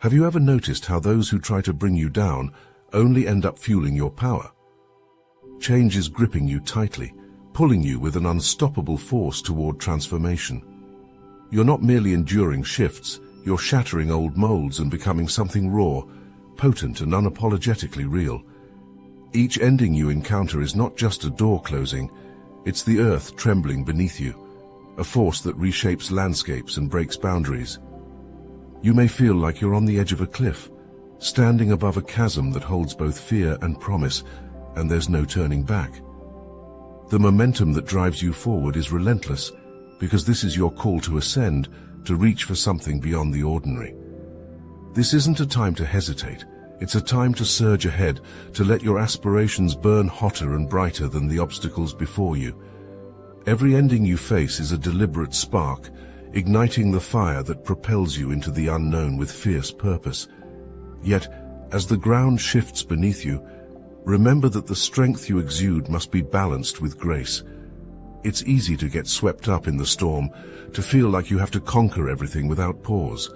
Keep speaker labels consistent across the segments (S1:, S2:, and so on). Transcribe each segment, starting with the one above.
S1: Have you ever noticed how those who try to bring you down only end up fueling your power? Change is gripping you tightly, pulling you with an unstoppable force toward transformation. You're not merely enduring shifts, you're shattering old molds and becoming something raw, potent and unapologetically real. Each ending you encounter is not just a door closing, it's the earth trembling beneath you, a force that reshapes landscapes and breaks boundaries. You may feel like you're on the edge of a cliff, standing above a chasm that holds both fear and promise, and there's no turning back. The momentum that drives you forward is relentless, because this is your call to ascend, to reach for something beyond the ordinary. This isn't a time to hesitate, it's a time to surge ahead, to let your aspirations burn hotter and brighter than the obstacles before you. Every ending you face is a deliberate spark, igniting the fire that propels you into the unknown with fierce purpose. Yet, as the ground shifts beneath you, remember that the strength you exude must be balanced with grace. It's easy to get swept up in the storm, to feel like you have to conquer everything without pause.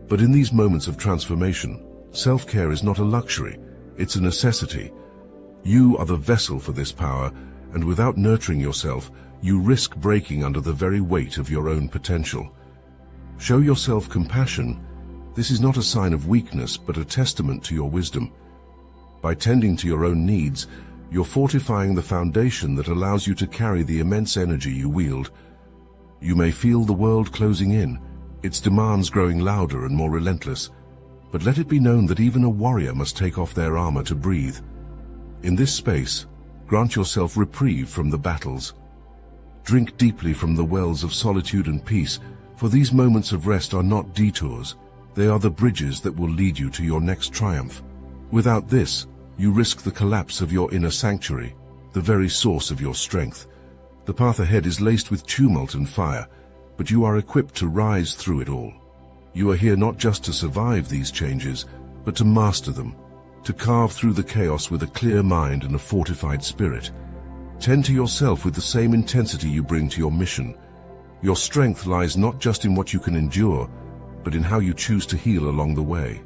S1: But in these moments of transformation, self-care is not a luxury, it's a necessity. You are the vessel for this power, and without nurturing yourself, you risk breaking under the very weight of your own potential. Show yourself compassion. This is not a sign of weakness, but a testament to your wisdom. By tending to your own needs, you're fortifying the foundation that allows you to carry the immense energy you wield. You may feel the world closing in, its demands growing louder and more relentless, but let it be known that even a warrior must take off their armor to breathe. In this space, grant yourself reprieve from the battles. Drink deeply from the wells of solitude and peace, for these moments of rest are not detours, they are the bridges that will lead you to your next triumph. Without this, you risk the collapse of your inner sanctuary, the very source of your strength. The path ahead is laced with tumult and fire, but you are equipped to rise through it all. You are here not just to survive these changes, but to master them, to carve through the chaos with a clear mind and a fortified spirit. Tend to yourself with the same intensity you bring to your mission. Your strength lies not just in what you can endure, but in how you choose to heal along the way.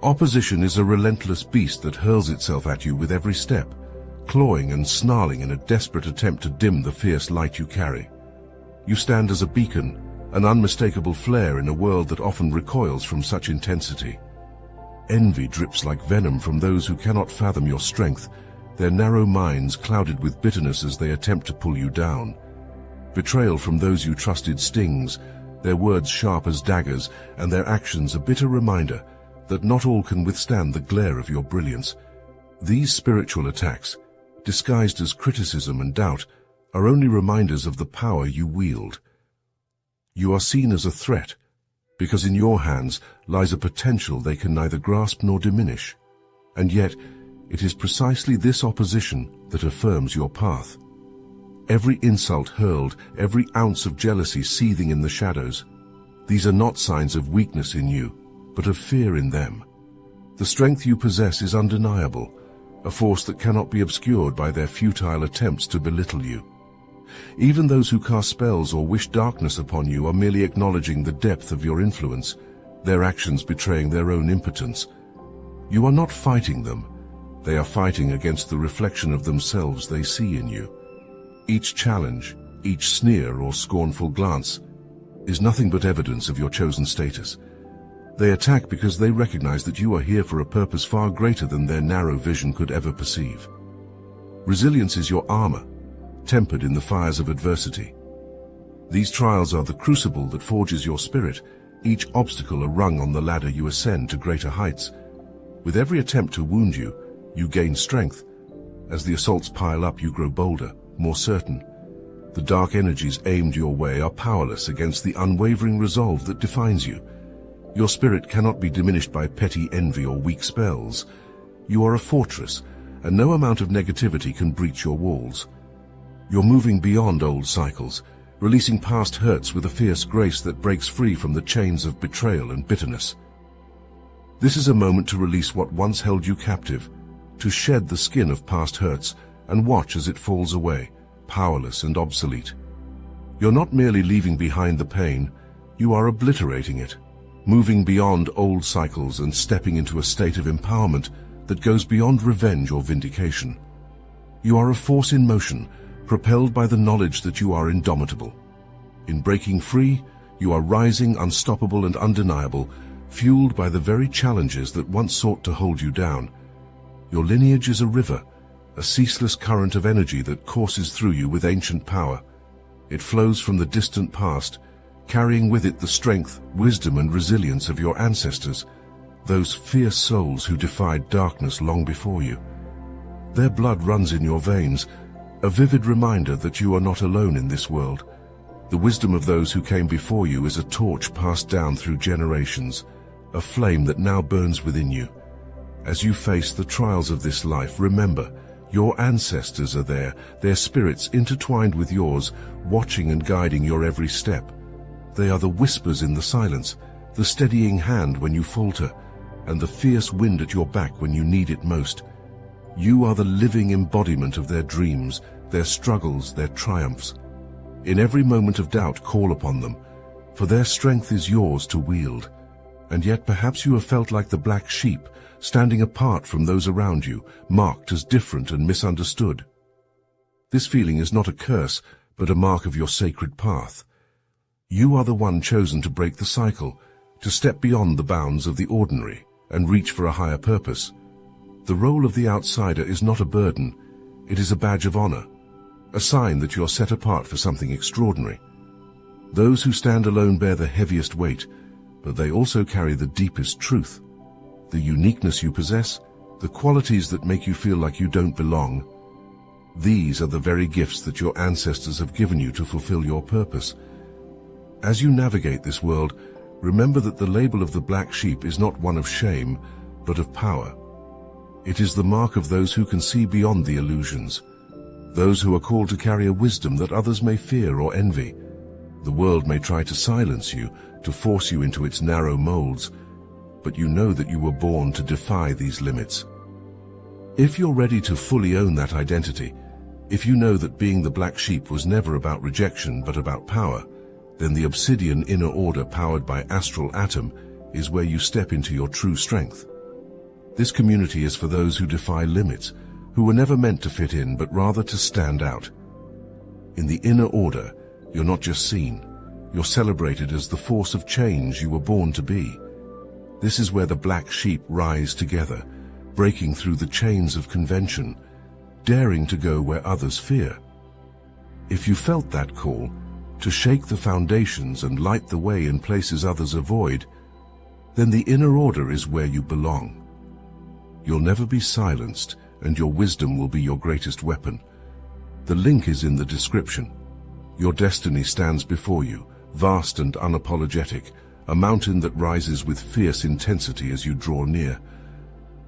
S1: Opposition is a relentless beast that hurls itself at you with every step, clawing and snarling in a desperate attempt to dim the fierce light you carry. You stand as a beacon, an unmistakable flare in a world that often recoils from such intensity. Envy drips like venom from those who cannot fathom your strength, their narrow minds clouded with bitterness as they attempt to pull you down. Betrayal from those you trusted stings, their words sharp as daggers, and their actions a bitter reminder that not all can withstand the glare of your brilliance. These spiritual attacks, disguised as criticism and doubt, are only reminders of the power you wield. You are seen as a threat, because in your hands lies a potential they can neither grasp nor diminish. And yet, it is precisely this opposition that affirms your path. Every insult hurled, every ounce of jealousy seething in the shadows, these are not signs of weakness in you, but of fear in them. The strength you possess is undeniable, a force that cannot be obscured by their futile attempts to belittle you. Even those who cast spells or wish darkness upon you are merely acknowledging the depth of your influence, their actions betraying their own impotence. You are not fighting them, they are fighting against the reflection of themselves they see in you. Each challenge, each sneer or scornful glance, is nothing but evidence of your chosen status. They attack because they recognize that you are here for a purpose far greater than their narrow vision could ever perceive. Resilience is your armor, tempered in the fires of adversity. These trials are the crucible that forges your spirit, each obstacle a rung on the ladder you ascend to greater heights. With every attempt to wound you, you gain strength. As the assaults pile up, you grow bolder, more certain. The dark energies aimed your way are powerless against the unwavering resolve that defines you. Your spirit cannot be diminished by petty envy or weak spells. You are a fortress, and no amount of negativity can breach your walls. You're moving beyond old cycles, releasing past hurts with a fierce grace that breaks free from the chains of betrayal and bitterness. This is a moment to release what once held you captive, to shed the skin of past hurts and watch as it falls away, powerless and obsolete. You're not merely leaving behind the pain, you are obliterating it. moving beyond old cycles and stepping into a state of empowerment that goes beyond revenge or vindication. You are a force in motion, propelled by the knowledge that you are indomitable. In breaking free, you are rising, unstoppable and undeniable, fueled by the very challenges that once sought to hold you down. Your lineage is a river, a ceaseless current of energy that courses through you with ancient power. It flows from the distant past, carrying with it the strength, wisdom and resilience of your ancestors, those fierce souls who defied darkness long before you. Their blood runs in your veins, a vivid reminder that you are not alone in this world. The wisdom of those who came before you is a torch passed down through generations, a flame that now burns within you. As you face the trials of this life, remember, your ancestors are there, their spirits intertwined with yours, watching and guiding your every step. They are the whispers in the silence, the steadying hand when you falter, and the fierce wind at your back when you need it most. You are the living embodiment of their dreams, their struggles, their triumphs. In every moment of doubt, call upon them, for their strength is yours to wield. And yet perhaps you have felt like the black sheep, standing apart from those around you, marked as different and misunderstood. This feeling is not a curse, but a mark of your sacred path. You are the one chosen to break the cycle, to step beyond the bounds of the ordinary and reach for a higher purpose. The role of the outsider is not a burden, it is a badge of honor, a sign that you're set apart for something extraordinary. Those who stand alone bear the heaviest weight, but they also carry the deepest truth. The uniqueness you possess, the qualities that make you feel like you don't belong. These are the very gifts that your ancestors have given you to fulfill your purpose. As you navigate this world, remember that the label of the black sheep is not one of shame, but of power. It is the mark of those who can see beyond the illusions, those who are called to carry a wisdom that others may fear or envy. The world may try to silence you, to force you into its narrow molds, but you know that you were born to defy these limits. If you're ready to fully own that identity, if you know that being the black sheep was never about rejection but about power, then the obsidian inner order powered by astral atom is where you step into your true strength. This community is for those who defy limits, who were never meant to fit in but rather to stand out. In the inner order, you're not just seen, you're celebrated as the force of change you were born to be. This is where the black sheep rise together, breaking through the chains of convention, daring to go where others fear. If you felt that call, to shake the foundations and light the way in places others avoid, then the inner order is where you belong. You'll never be silenced, and your wisdom will be your greatest weapon. The link is in the description. Your destiny stands before you, vast and unapologetic, a mountain that rises with fierce intensity as you draw near.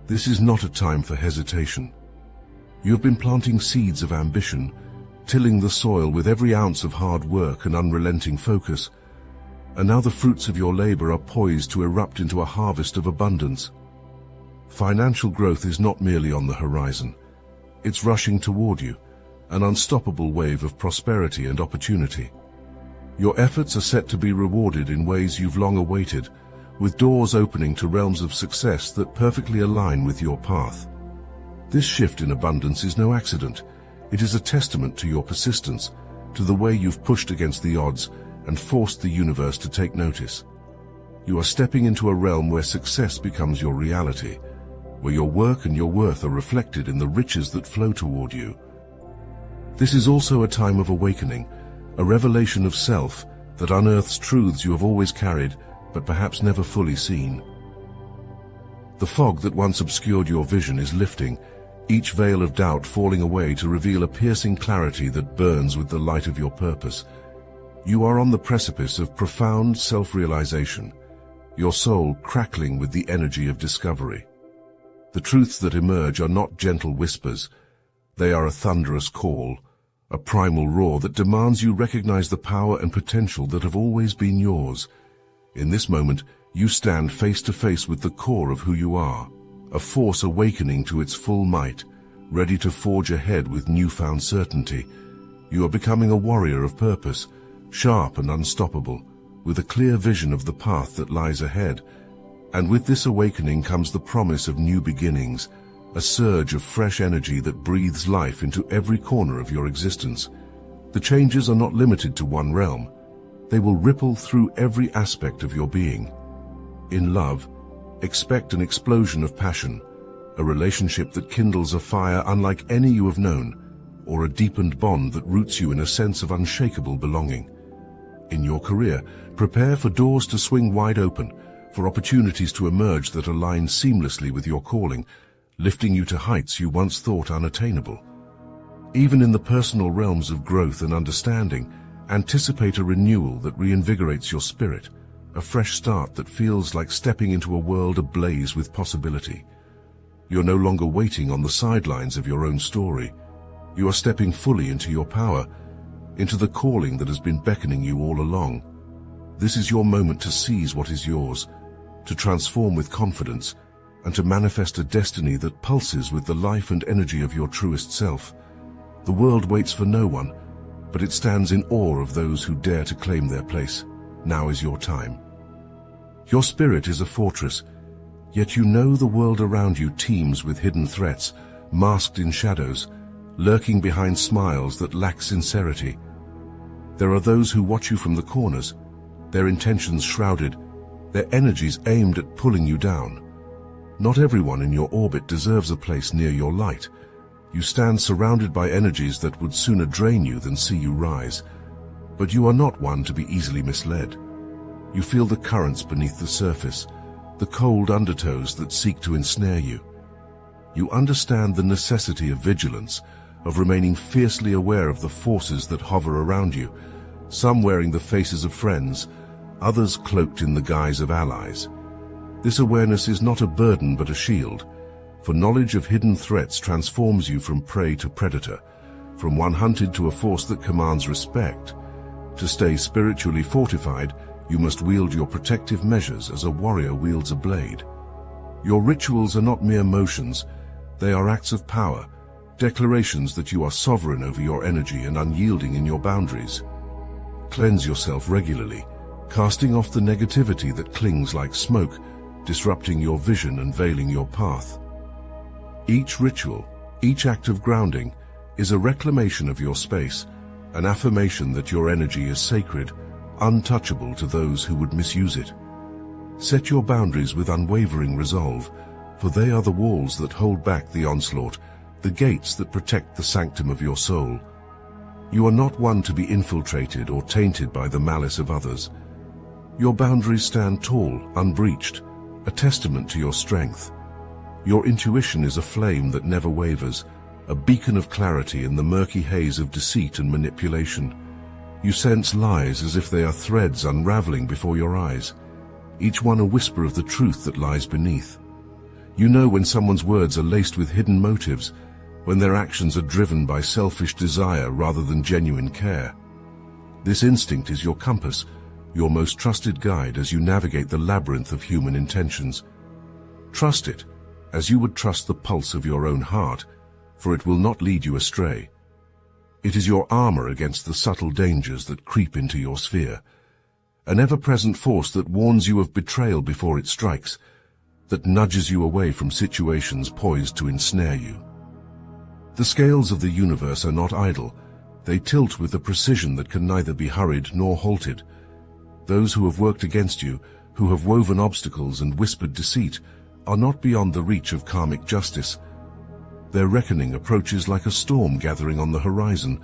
S1: This is not a time for hesitation. You have been planting seeds of ambition, tilling the soil with every ounce of hard work and unrelenting focus, and now the fruits of your labor are poised to erupt into a harvest of abundance. Financial growth is not merely on the horizon. It's rushing toward you, an unstoppable wave of prosperity and opportunity. Your efforts are set to be rewarded in ways you've long awaited, with doors opening to realms of success that perfectly align with your path. This shift in abundance is no accident. It is a testament to your persistence, to the way you've pushed against the odds and forced the universe to take notice. You are stepping into a realm where success becomes your reality, where your work and your worth are reflected in the riches that flow toward you. This is also a time of awakening, a revelation of self that unearths truths you have always carried but perhaps never fully seen. The fog that once obscured your vision is lifting, each veil of doubt falling away to reveal a piercing clarity that burns with the light of your purpose. You are on the precipice of profound self-realization, your soul crackling with the energy of discovery. The truths that emerge are not gentle whispers. They are a thunderous call, a primal roar that demands you recognize the power and potential that have always been yours. In this moment, you stand face to face with the core of who you are, a force awakening to its full might, ready to forge ahead with newfound certainty. You are becoming a warrior of purpose, sharp and unstoppable, with a clear vision of the path that lies ahead. And with this awakening comes the promise of new beginnings, a surge of fresh energy that breathes life into every corner of your existence. The changes are not limited to one realm. They will ripple through every aspect of your being. In love, expect an explosion of passion, a relationship that kindles a fire unlike any you have known, or a deepened bond that roots you in a sense of unshakable belonging. In your career, prepare for doors to swing wide open, for opportunities to emerge that align seamlessly with your calling, lifting you to heights you once thought unattainable. Even in the personal realms of growth and understanding, anticipate a renewal that reinvigorates your spirit, a fresh start that feels like stepping into a world ablaze with possibility. You're no longer waiting on the sidelines of your own story. You are stepping fully into your power, into the calling that has been beckoning you all along. This is your moment to seize what is yours, to transform with confidence, and to manifest a destiny that pulses with the life and energy of your truest self. The world waits for no one, but it stands in awe of those who dare to claim their place. Now is your time. Your spirit is a fortress, yet you know the world around you teems with hidden threats, masked in shadows, lurking behind smiles that lack sincerity. There are those who watch you from the corners, their intentions shrouded, their energies aimed at pulling you down. Not everyone in your orbit deserves a place near your light. You stand surrounded by energies that would sooner drain you than see you rise. But you are not one to be easily misled. You feel the currents beneath the surface, the cold undertows that seek to ensnare you. You understand the necessity of vigilance, of remaining fiercely aware of the forces that hover around you, some wearing the faces of friends, others cloaked in the guise of allies. This awareness is not a burden but a shield, for knowledge of hidden threats transforms you from prey to predator, from one hunted to a force that commands respect. To stay spiritually fortified, you must wield your protective measures as a warrior wields a blade. Your rituals are not mere motions, they are acts of power, declarations that you are sovereign over your energy and unyielding in your boundaries. Cleanse yourself regularly, casting off the negativity that clings like smoke, disrupting your vision and veiling your path. Each ritual, each act of grounding, is a reclamation of your space, an affirmation that your energy is sacred, untouchable to those who would misuse it. Set your boundaries with unwavering resolve, for they are the walls that hold back the onslaught, the gates that protect the sanctum of your soul. You are not one to be infiltrated or tainted by the malice of others. Your boundaries stand tall, unbreached, a testament to your strength. Your intuition is a flame that never wavers, a beacon of clarity in the murky haze of deceit and manipulation. You sense lies as if they are threads unraveling before your eyes, each one a whisper of the truth that lies beneath. You know when someone's words are laced with hidden motives, when their actions are driven by selfish desire rather than genuine care. This instinct is your compass, your most trusted guide as you navigate the labyrinth of human intentions. Trust it, as you would trust the pulse of your own heart, for it will not lead you astray. It is your armor against the subtle dangers that creep into your sphere, an ever-present force that warns you of betrayal before it strikes, that nudges you away from situations poised to ensnare you. The scales of the universe are not idle. They tilt with a precision that can neither be hurried nor halted. Those who have worked against you, who have woven obstacles and whispered deceit, are not beyond the reach of karmic justice. Their reckoning approaches like a storm gathering on the horizon,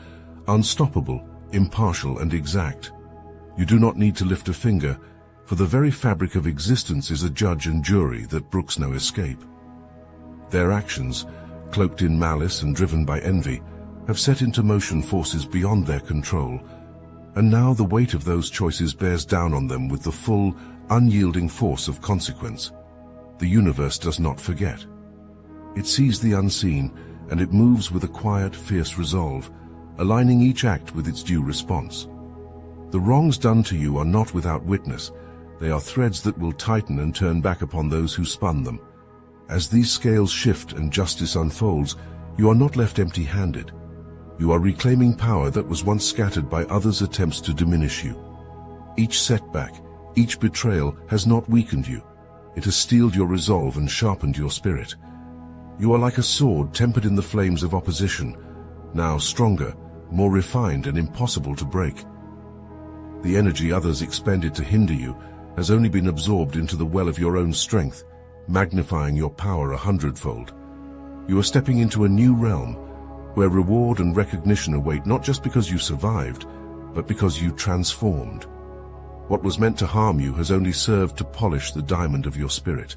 S1: unstoppable, impartial and exact. You do not need to lift a finger, for the very fabric of existence is a judge and jury that brooks no escape. Their actions, cloaked in malice and driven by envy, have set into motion forces beyond their control, and now the weight of those choices bears down on them with the full, unyielding force of consequence. The universe does not forget. It sees the unseen, and it moves with a quiet, fierce resolve, aligning each act with its due response. The wrongs done to you are not without witness. They are threads that will tighten and turn back upon those who spun them. As these scales shift and justice unfolds, you are not left empty-handed. You are reclaiming power that was once scattered by others' attempts to diminish you. Each setback, each betrayal has not weakened you. It has steeled your resolve and sharpened your spirit. You are like a sword tempered in the flames of opposition, now stronger, more refined and impossible to break. The energy others expended to hinder you has only been absorbed into the well of your own strength, magnifying your power 100-fold. You are stepping into a new realm, where reward and recognition await not just because you survived, but because you transformed. What was meant to harm you has only served to polish the diamond of your spirit,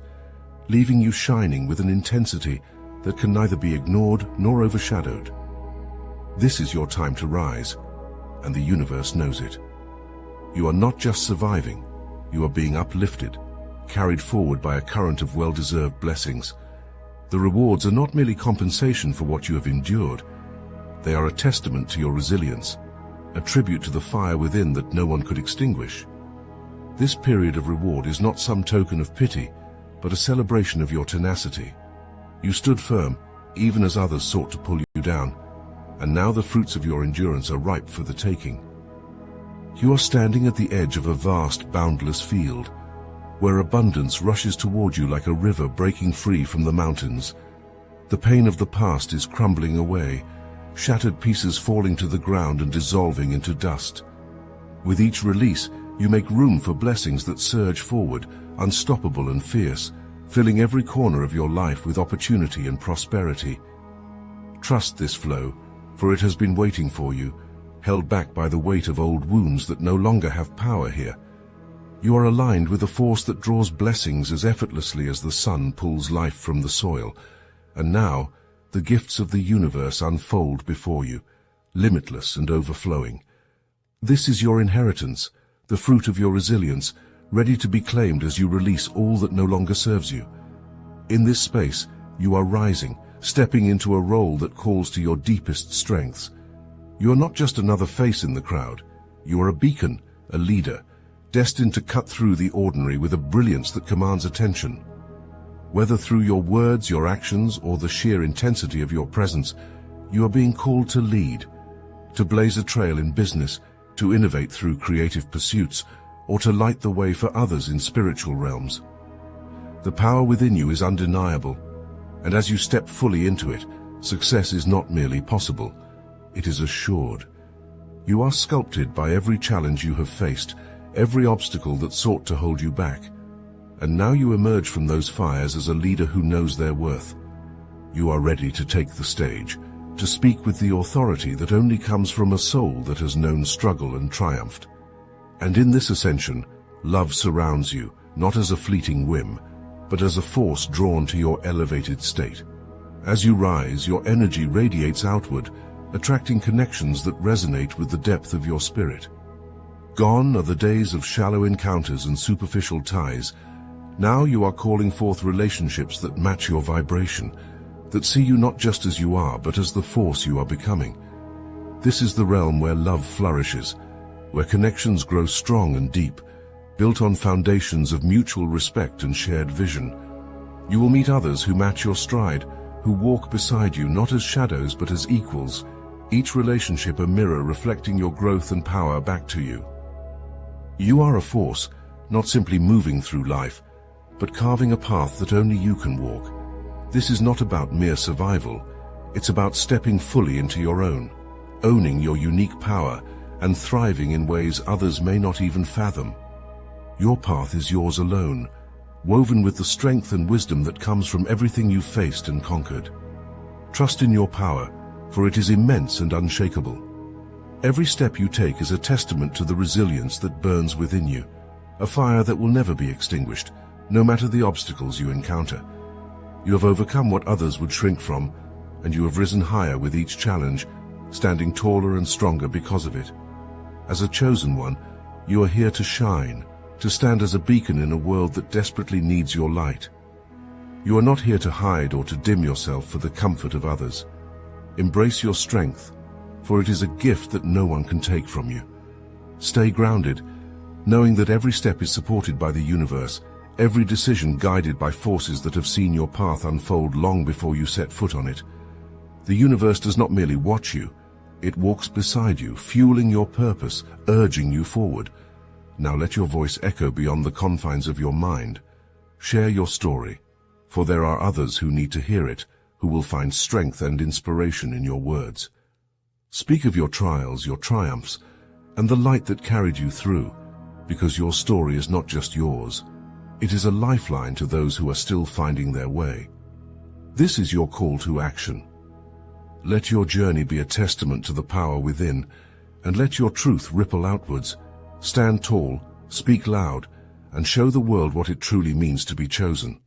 S1: leaving you shining with an intensity that can neither be ignored nor overshadowed. This is your time to rise, and the universe knows it. You are not just surviving, you are being uplifted, carried forward by a current of well-deserved blessings. The rewards are not merely compensation for what you have endured. They are a testament to your resilience, a tribute to the fire within that no one could extinguish. This period of reward is not some token of pity, but a celebration of your tenacity. You stood firm, even as others sought to pull you down, and now the fruits of your endurance are ripe for the taking. You are standing at the edge of a vast, boundless field, where abundance rushes toward you like a river breaking free from the mountains. The pain of the past is crumbling away, shattered pieces falling to the ground and dissolving into dust. With each release, you make room for blessings that surge forward, unstoppable and fierce, filling every corner of your life with opportunity and prosperity. Trust this flow, for it has been waiting for you, held back by the weight of old wounds that no longer have power here. You are aligned with a force that draws blessings as effortlessly as the sun pulls life from the soil, and now the gifts of the universe unfold before you, limitless and overflowing. This is your inheritance, the fruit of your resilience, ready to be claimed as you release all that no longer serves you. In this space, you are rising, stepping into a role that calls to your deepest strengths. You are not just another face in the crowd. You are a beacon, a leader, destined to cut through the ordinary with a brilliance that commands attention. Whether through your words, your actions, or the sheer intensity of your presence, you are being called to lead, to blaze a trail in business, to innovate through creative pursuits, or to light the way for others in spiritual realms. The power within you is undeniable, and as you step fully into it, success is not merely possible, it is assured. You are sculpted by every challenge you have faced, every obstacle that sought to hold you back, and now you emerge from those fires as a leader who knows their worth. You are ready to take the stage, to speak with the authority that only comes from a soul that has known struggle and triumphed. And in this ascension, love surrounds you, not as a fleeting whim, but as a force drawn to your elevated state. As you rise, your energy radiates outward, attracting connections that resonate with the depth of your spirit. Gone are the days of shallow encounters and superficial ties. Now you are calling forth relationships that match your vibration, that see you not just as you are, but as the force you are becoming. This is the realm where love flourishes, where connections grow strong and deep, built on foundations of mutual respect and shared vision. You will meet others who match your stride, who walk beside you not as shadows but as equals, each relationship a mirror reflecting your growth and power back to you. You are a force, not simply moving through life, but carving a path that only you can walk. This is not about mere survival, it's about stepping fully into your own, owning your unique power, and thriving in ways others may not even fathom. Your path is yours alone, woven with the strength and wisdom that comes from everything you've faced and conquered. Trust in your power, for it is immense and unshakable. Every step you take is a testament to the resilience that burns within you, a fire that will never be extinguished, no matter the obstacles you encounter. You have overcome what others would shrink from, and you have risen higher with each challenge, standing taller and stronger because of it. As a chosen one, you are here to shine, to stand as a beacon in a world that desperately needs your light. You are not here to hide or to dim yourself for the comfort of others. Embrace your strength, for it is a gift that no one can take from you. Stay grounded, knowing that every step is supported by the universe, every decision guided by forces that have seen your path unfold long before you set foot on it. The universe does not merely watch you, it walks beside you, fueling your purpose, urging you forward. Now let your voice echo beyond the confines of your mind. Share your story, for there are others who need to hear it, who will find strength and inspiration in your words. Speak of your trials, your triumphs, and the light that carried you through, because your story is not just yours. It is a lifeline to those who are still finding their way. This is your call to action. Let your journey be a testament to the power within, and let your truth ripple outwards. Stand tall, speak loud, and show the world what it truly means to be chosen.